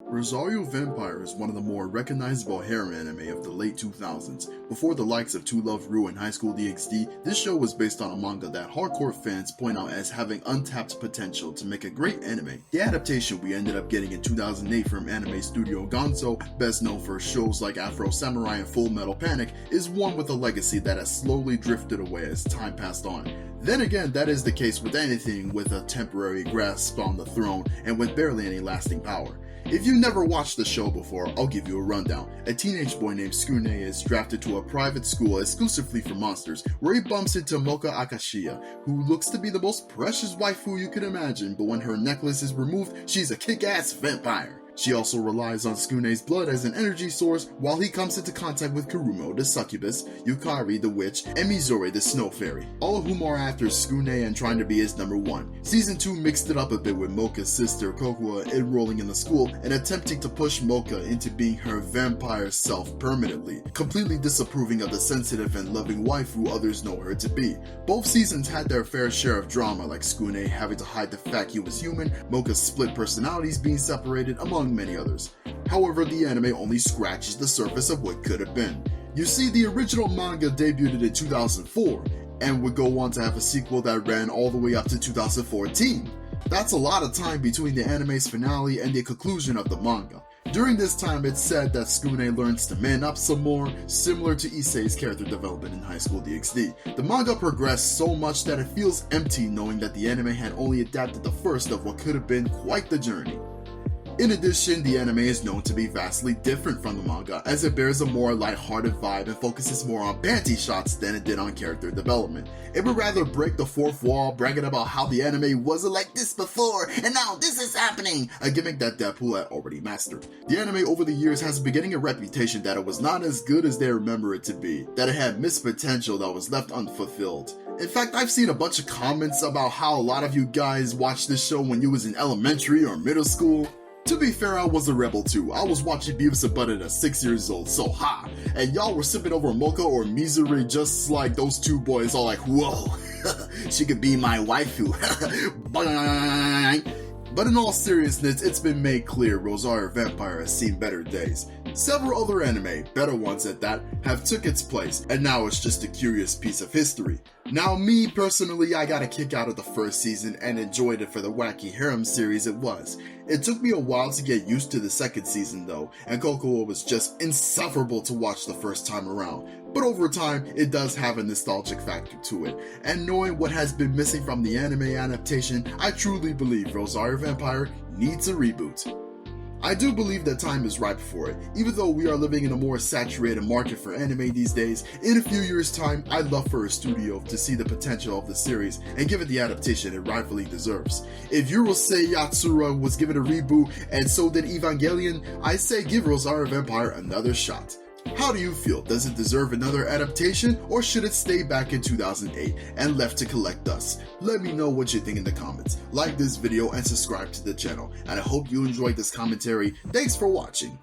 Rosario Vampire is one of the more recognizable harem anime of the late 2000s. Before the likes of To Love Ru and High School DxD, this show was based on a manga that hardcore fans point out as having untapped potential to make a great anime. The adaptation we ended up getting in 2008 from anime studio Gonzo, best known for shows like Afro Samurai and Full Metal Panic, is one with a legacy that has slowly drifted away as time passed on. Then again, that is the case with anything with a temporary grasp on the throne and with barely any lasting power. If you've never watched the show before, I'll give you a rundown. A teenage boy named Skune is drafted to a private school exclusively for monsters, where he bumps into Mocha Akashiya, who looks to be the most precious waifu you could imagine, but when her necklace is removed, she's a kick-ass vampire. She also relies on Skune's blood as an energy source while he comes into contact with Kurumo the succubus, Yukari the witch, and Mizore the snow fairy, all of whom are after Skune and trying to be his number one. Season 2 mixed it up a bit with Mocha's sister Kokua enrolling in the school and attempting to push Mocha into being her vampire self permanently, completely disapproving of the sensitive and loving waifu others know her to be. Both seasons had their fair share of drama, like Skune having to hide the fact he was human, Mocha's split personalities being separated, among many others. However, the anime only scratches the surface of what could have been. You see, the original manga debuted in 2004 and would go on to have a sequel that ran all the way up to 2014. That's a lot of time between the anime's finale and the conclusion of the manga. During this time, it's said that Skune learns to man up some more, similar to Issei's character development in High School DxD. The manga progressed so much that it feels empty knowing that the anime had only adapted the first of what could have been quite the journey. In addition, the anime is known to be vastly different from the manga, as it bears a more lighthearted vibe and focuses more on panty shots than it did on character development. It would rather break the fourth wall, bragging about how the anime wasn't like this before, and now this is happening, a gimmick that Deadpool had already mastered. The anime over the years has been getting a reputation that it was not as good as they remember it to be, that it had missed potential that was left unfulfilled. In fact, I've seen a bunch of comments about how a lot of you guys watched this show when you was in elementary or middle school. To be fair, I was a rebel too. I was watching Beavis and Butthead at 6 years old, so ha! And y'all were sipping over Mocha or Mizore just like those two boys, all like, whoa, she could be my waifu. But in all seriousness, it's been made clear Rosario Vampire has seen better days. Several other anime, better ones at that, have took its place, and now it's just a curious piece of history. Now me personally, I got a kick out of the first season and enjoyed it for the wacky harem series it was. It took me a while to get used to the second season though, and Kokua was just insufferable to watch the first time around. But over time, it does have a nostalgic factor to it, and knowing what has been missing from the anime adaptation, I truly believe Rosario Vampire needs a reboot. I do believe that time is ripe for it. Even though we are living in a more saturated market for anime these days, in a few years' time, I'd love for a studio to see the potential of the series and give it the adaptation it rightfully deserves. If Urusei Yatsura was given a reboot and so did Evangelion, I say give Rosario Vampire another shot. How do you feel? Does it deserve another adaptation, or should it stay back in 2008 and left to collect dust? Let me know what you think in the comments. Like this video and subscribe to the channel, and I hope you enjoyed this commentary. Thanks for watching.